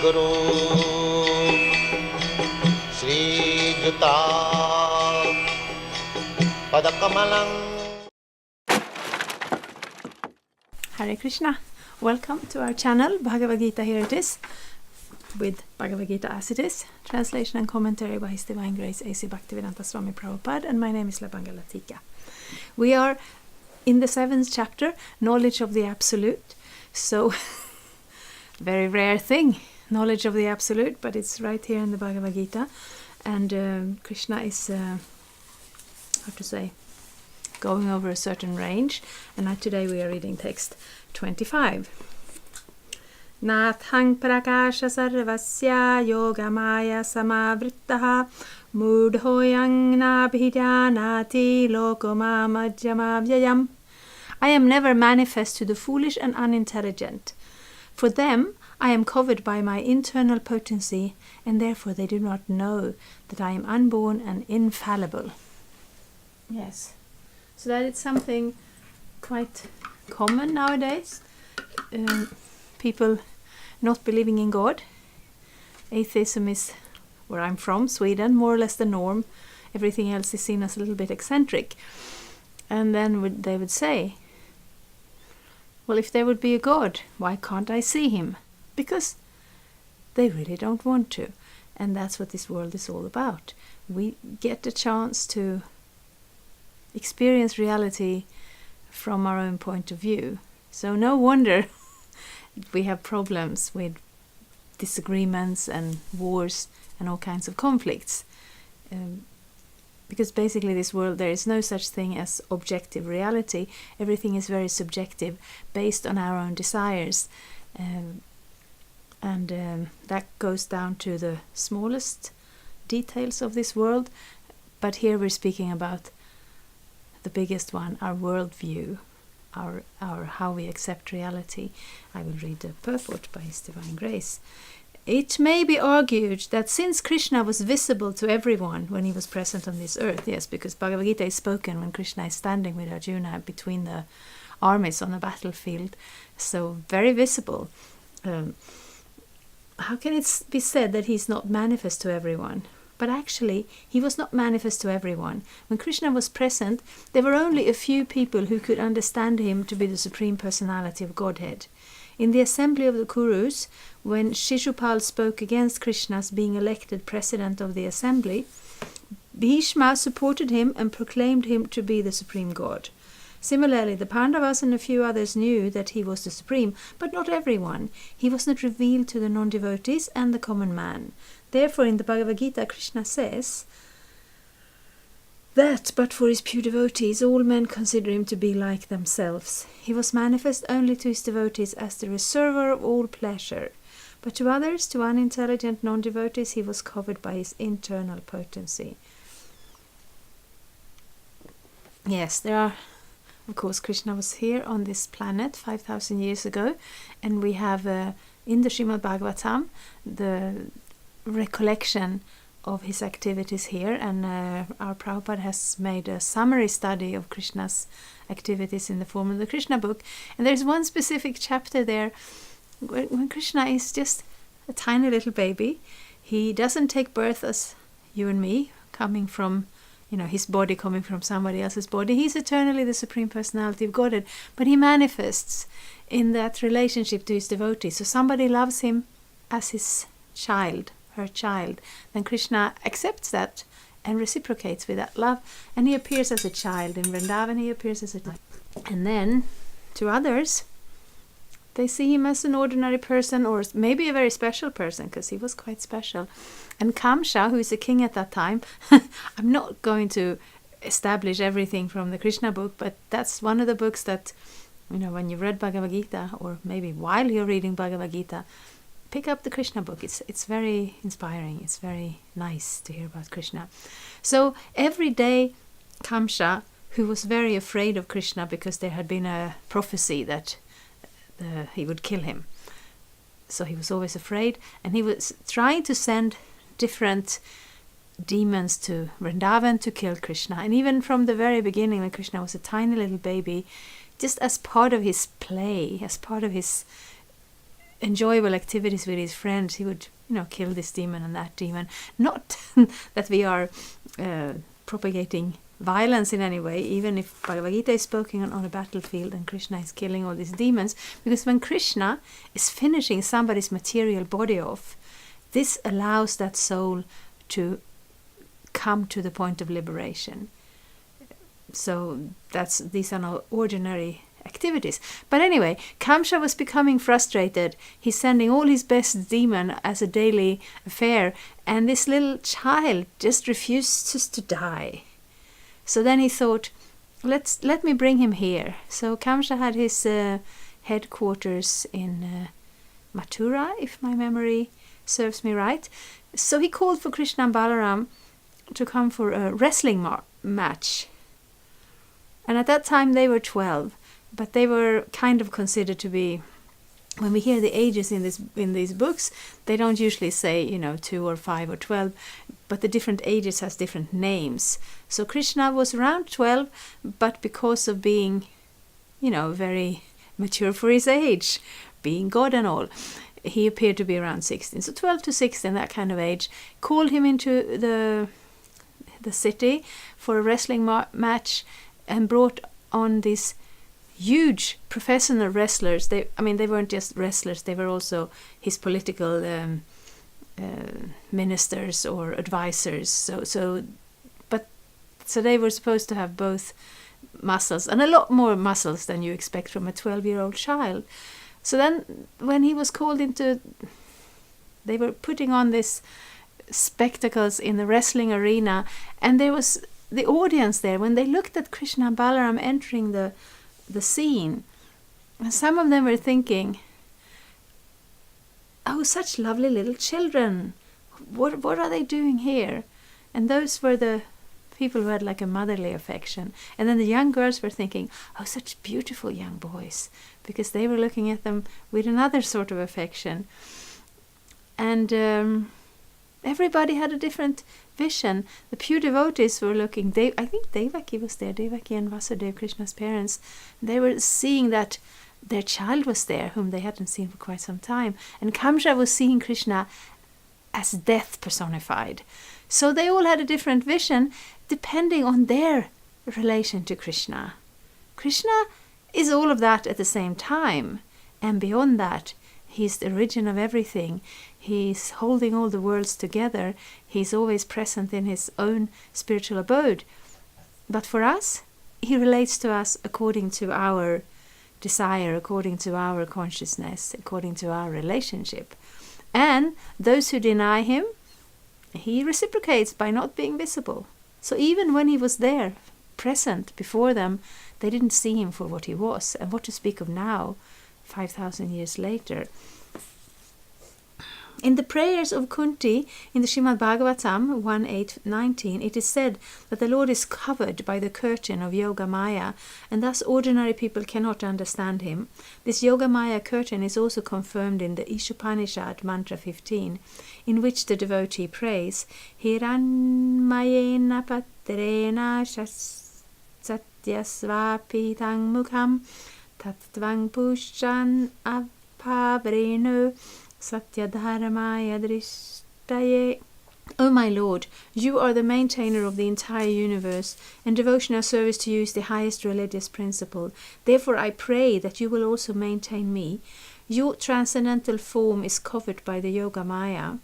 Guru Sri Juta Padakamalang. Hare Krishna. Welcome to our channel, Bhagavad-gita. Here it is, with Bhagavad-gita as it is, translation and commentary by His Divine Grace A.C. Bhaktivedanta Swami Prabhupada, and my name is Labanga Latika. We are in the 7th chapter, Knowledge of the Absolute. So, very rare thing, knowledge of the Absolute, but it's right here in the Bhagavad-gita. And Krishna is, going over a certain range. And today we are reading text 25. Nathang prakasha sarvasya yogamaya samavrittaha mudhoyang nabhidyanati lokomamajyamavyayam. I am never manifest to the foolish and unintelligent. For them I am covered by my internal potency, and therefore they do not know that I am unborn and infallible. Yes. So that is something quite common nowadays. People not believing in God. Atheism is where I'm from, Sweden, more or less the norm. Everything else is seen as a little bit eccentric. And then they would say, well, if there would be a God, why can't I see him? Because they really don't want to. And that's what this world is all about. We get a chance to experience reality from our own point of view. So no wonder we have problems with disagreements and wars and all kinds of conflicts. Because basically this world, there is no such thing as objective reality. Everything is very subjective, based on our own desires. And that goes down to the smallest details of this world. But here we're speaking about the biggest one, our worldview, our how we accept reality. I will read the purport by His Divine Grace. It may be argued that since Krishna was visible to everyone when he was present on this earth, yes, because Bhagavad-gita is spoken when Krishna is standing with Arjuna between the armies on the battlefield, so very visible. How can it be said that he's not manifest to everyone? But actually, he was not manifest to everyone. When Krishna was present, there were only a few people who could understand him to be the Supreme Personality of Godhead. In the assembly of the Kurus, when Shishupal spoke against Krishna's being elected president of the assembly, Bhishma supported him and proclaimed him to be the Supreme God. Similarly, the Pandavas and a few others knew that he was the Supreme, but not everyone. He was not revealed to the non-devotees and the common man. Therefore, in the Bhagavad-gita, Krishna says that, but for his pure devotees, all men consider him to be like themselves. He was manifest only to his devotees as the reservoir of all pleasure. But to others, to unintelligent non-devotees, he was covered by his internal potency. Yes, there are, of course, Krishna was here on this planet 5,000 years ago, and we have in the Srimad Bhagavatam the recollection of his activities here, and our Prabhupada has made a summary study of Krishna's activities in the form of the Krishna book. And there's one specific chapter there when Krishna is just a tiny little baby. He doesn't take birth as you and me, coming from, his body coming from somebody else's body. He's eternally the Supreme Personality of Godhead, but he manifests in that relationship to his devotees. So somebody loves him as his child, her child, then Krishna accepts that and reciprocates with that love, and he appears as a child. In Vrindavan he appears as a child. And then to others, they see him as an ordinary person, or maybe a very special person, because he was quite special. And Kamsa, who is a king at that time, I'm not going to establish everything from the Krishna book, but that's one of the books that, when you read Bhagavad-gita, or maybe while you're reading Bhagavad-gita, pick up the Krishna book. It's very inspiring. It's very nice to hear about Krishna. So every day, Kamsa, who was very afraid of Krishna because there had been a prophecy that he would kill him. So he was always afraid, and he was trying to send different demons to Vrindavan to kill Krishna. And even from the very beginning, when Krishna was a tiny little baby, just as part of his play, as part of his enjoyable activities with his friends, he would, kill this demon and that demon. Not that we are propagating violence in any way, even if Bhagavad-gita is spoken on a battlefield and Krishna is killing all these demons, because when Krishna is finishing somebody's material body off, this allows that soul to come to the point of liberation. So these are no ordinary activities. But anyway, Kamsa was becoming frustrated. He's sending all his best demon as a daily affair, and this little child just refuses to die. So then he thought, let me bring him here. So Kamsa had his headquarters in Mathura, if my memory serves me right. So he called for Krishna and Balaram to come for a wrestling match. And at that time they were 12, but they were kind of considered to be, when we hear the ages in these books, they don't usually say 2 or 5 or 12, but the different ages has different names. So Krishna was around 12, but because of being very mature for his age, being God and all, he appeared to be around 16. So 12 to 16, that kind of age, called him into the city for a wrestling match, and brought on these huge professional wrestlers. They weren't just wrestlers, they were also his political ministers or advisors. So they were supposed to have both muscles, and a lot more muscles than you expect from a 12-year-old child. So then when he was called into, they were putting on this spectacles in the wrestling arena, and there was the audience there. When they looked at Krishna and Balaram entering the scene, some of them were thinking, oh, such lovely little children, what are they doing here? And those were the people who had like a motherly affection. And then the young girls were thinking, oh, such beautiful young boys, because they were looking at them with another sort of affection. And everybody had a different vision. The pure devotees were looking. I think Devaki was there. Devaki and Vasudeva, Krishna's parents. They were seeing that their child was there, whom they hadn't seen for quite some time. And Kamsa was seeing Krishna as death personified. So they all had a different vision depending on their relation to Krishna. Krishna is all of that at the same time. And beyond that, he's the origin of everything. He's holding all the worlds together. He's always present in his own spiritual abode. But for us, he relates to us according to our desire, according to our consciousness, according to our relationship. And those who deny him, he reciprocates by not being visible. So even when he was there, present before them, they didn't see him for what he was. And what to speak of now, 5,000 years later. In the prayers of Kunti, in the Srimad Bhagavatam 1.8.19, it is said that the Lord is covered by the curtain of Yoga Maya, and thus ordinary people cannot understand him. This Yoga Maya curtain is also confirmed in the Ishopanishad Mantra 15, in which the devotee prays, Hiranmayena patrena satyasvapi tang mukham tattvang pushchan apavrenu Satya Dharmaya Drishtaye. O my Lord, you are the maintainer of the entire universe, and devotional service to you is the highest religious principle. Therefore I pray that you will also maintain me. Your transcendental form is covered by the Yoga Maya.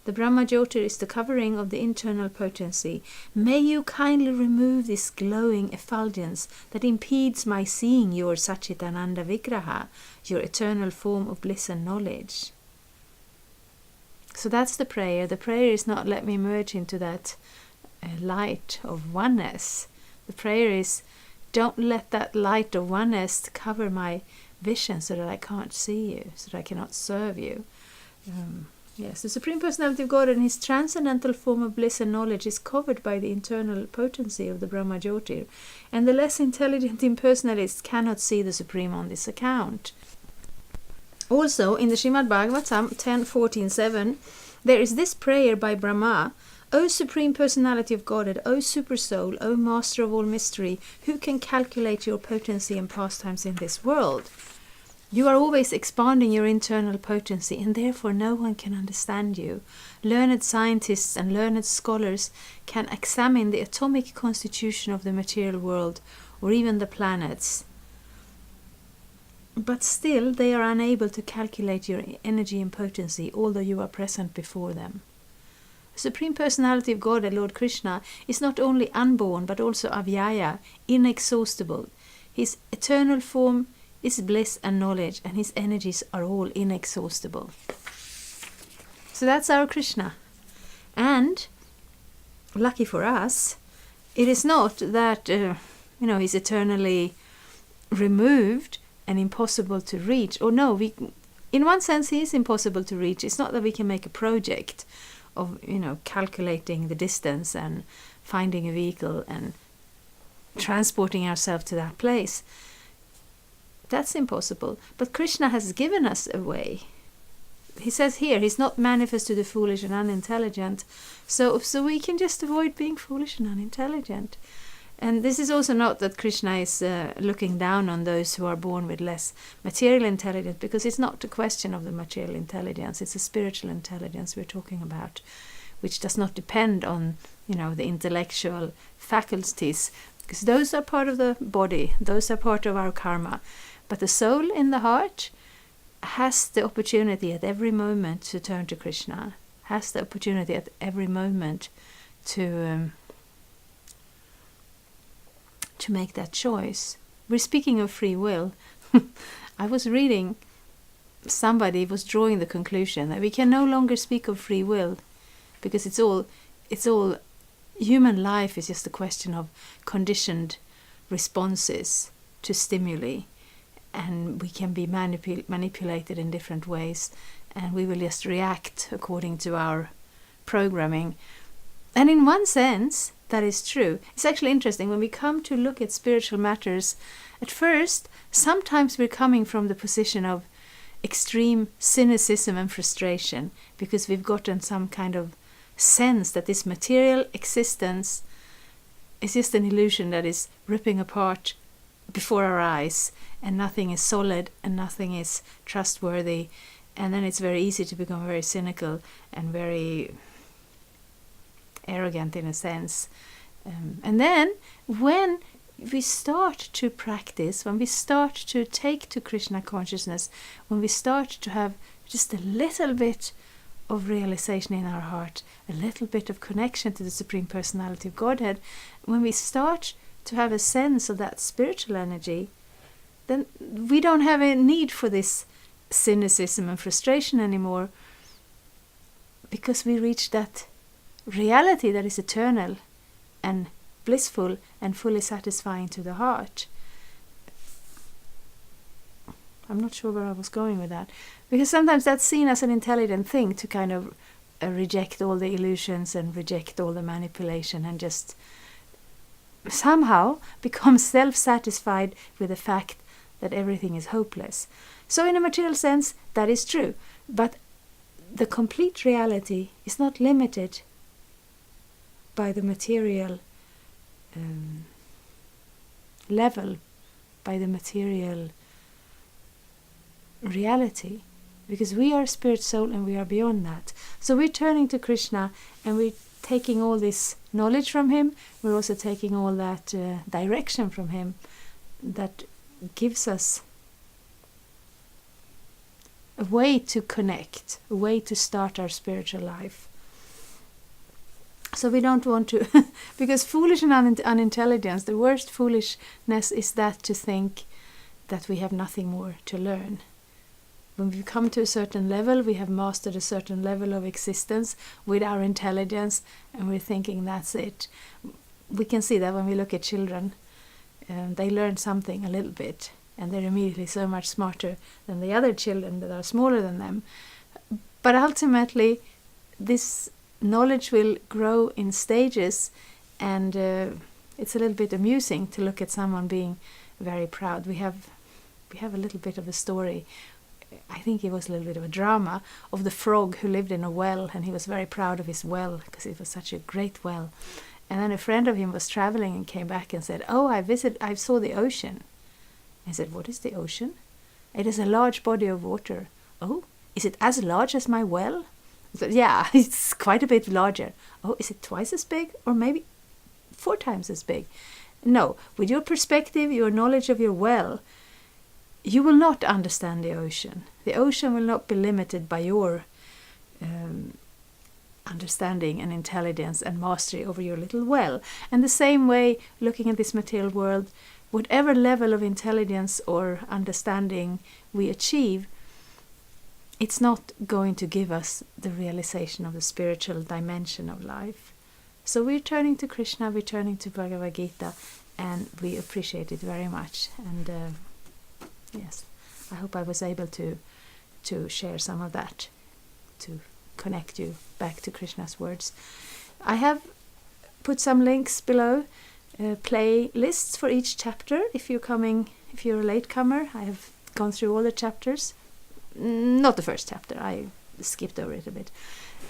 The Brahma Jyotir is the covering of the internal potency. May you kindly remove this glowing effulgence that impedes my seeing your Satchitananda Vigraha, your eternal form of bliss and knowledge. So that's the prayer. The prayer is not let me merge into that light of oneness. The prayer is don't let that light of oneness cover my vision so that I can't see you, so that I cannot serve you. Yes, the Supreme Personality of God and his transcendental form of bliss and knowledge is covered by the internal potency of the Brahma Jyotir, and the less intelligent impersonalists cannot see the Supreme on this account. Also, in the Srimad Bhagavatam 10.14.7, there is this prayer by Brahma, O Supreme Personality of Godhead, O Super Soul, O Master of all mystery, who can calculate your potency and pastimes in this world? You are always expanding your internal potency, and therefore no one can understand you. Learned scientists and learned scholars can examine the atomic constitution of the material world, or even the planets. But still they are unable to calculate your energy and potency, although you are present before them. The Supreme Personality of God, Lord Krishna, is not only unborn, but also avyaya, inexhaustible. His eternal form is bliss and knowledge, and his energies are all inexhaustible. So that's our Krishna. And, lucky for us, it is not that, he's eternally removed and impossible to reach. Or no, in one sense he is impossible to reach. It's not that we can make a project of, calculating the distance and finding a vehicle and transporting ourselves to that place. That's impossible. But Krishna has given us a way. He says here, he's not manifest to the foolish and unintelligent. So we can just avoid being foolish and unintelligent. And this is also not that Krishna is looking down on those who are born with less material intelligence, because it's not a question of the material intelligence. It's a spiritual intelligence we're talking about, which does not depend on, the intellectual faculties, because those are part of the body. Those are part of our karma. But the soul in the heart has the opportunity at every moment to turn to Krishna, has the opportunity at every moment to make that choice. We're speaking of free will. I was reading, somebody was drawing the conclusion that we can no longer speak of free will, because it's all human life is just a question of conditioned responses to stimuli. And we can be manipulated in different ways, and we will just react according to our programming. And in one sense, that is true. It's actually interesting, when we come to look at spiritual matters, at first, sometimes we're coming from the position of extreme cynicism and frustration, because we've gotten some kind of sense that this material existence is just an illusion that is ripping apart before our eyes, and nothing is solid and nothing is trustworthy, and then it's very easy to become very cynical and very arrogant in a sense. And then when we start to practice, when we start to take to Krishna consciousness, when we start to have just a little bit of realization in our heart, a little bit of connection to the Supreme Personality of Godhead, when we start to have a sense of that spiritual energy, then we don't have a need for this cynicism and frustration anymore, because we reach that reality that is eternal and blissful and fully satisfying to the heart. I'm not sure where I was going with that, because sometimes that's seen as an intelligent thing to kind of reject all the illusions and reject all the manipulation and just somehow become self-satisfied with the fact that everything is hopeless. So in a material sense, that is true. But the complete reality is not limited by the material level, by the material reality, because we are spirit soul and we are beyond that. So we're turning to Krishna, and we're taking all this knowledge from him. We're also taking all that direction from him that gives us a way to connect, a way to start our spiritual life. So we don't want to because foolish and unintelligence, the worst foolishness is that to think that we have nothing more to learn. When we come to a certain level, we have mastered a certain level of existence with our intelligence, and we're thinking that's it. We can see that when we look at children. They learn something a little bit, and they're immediately so much smarter than the other children that are smaller than them. But ultimately, this knowledge will grow in stages, and it's a little bit amusing to look at someone being very proud. We have a little bit of a story. I think it was a little bit of a drama of the frog who lived in a well, and he was very proud of his well because it was such a great well. And then a friend of him was traveling and came back and said, "Oh, I saw the ocean." I said, "What is the ocean?" It is a large body of water. Oh, is it as large as my well? Yeah, it's quite a bit larger. Oh, is it twice as big? Or maybe 4 times as big? No, with your perspective, your knowledge of your well, you will not understand the ocean. The ocean will not be limited by your understanding and intelligence and mastery over your little well. And the same way, looking at this material world, whatever level of intelligence or understanding we achieve, it's not going to give us the realization of the spiritual dimension of life. So we're turning to Krishna, we're turning to Bhagavad-gita, and we appreciate it very much. And yes, I hope I was able to share some of that, to connect you back to Krishna's words. I have put some links below, playlists for each chapter. If you're a latecomer, I have gone through all the chapters. Not the first chapter, I skipped over it a bit.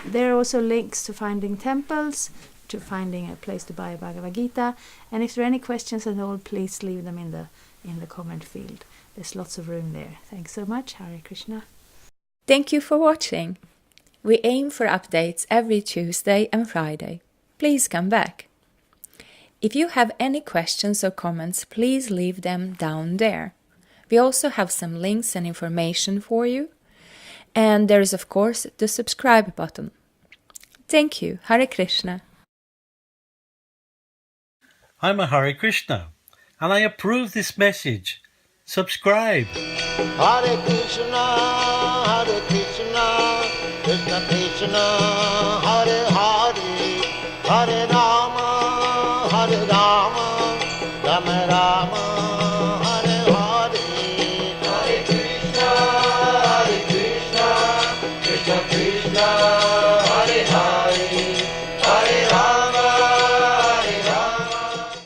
There are also links to finding temples, to finding a place to buy a Bhagavad-gita, and if there are any questions at all, please leave them in the comment field. There's lots of room there. Thanks so much. Hare Krishna. Thank you for watching. We aim for updates every Tuesday and Friday. Please come back. If you have any questions or comments, please leave them down there. We also have some links and information for you. And there is, of course, the subscribe button. Thank you. Hare Krishna. I'm a Hare Krishna, and I approve this message. Subscribe. Hare Krishna, Krishna Krishna, Hare Hare, Hare Rama, Rama Rama, Hare Hare. Hare Krishna, Krishna Krishna.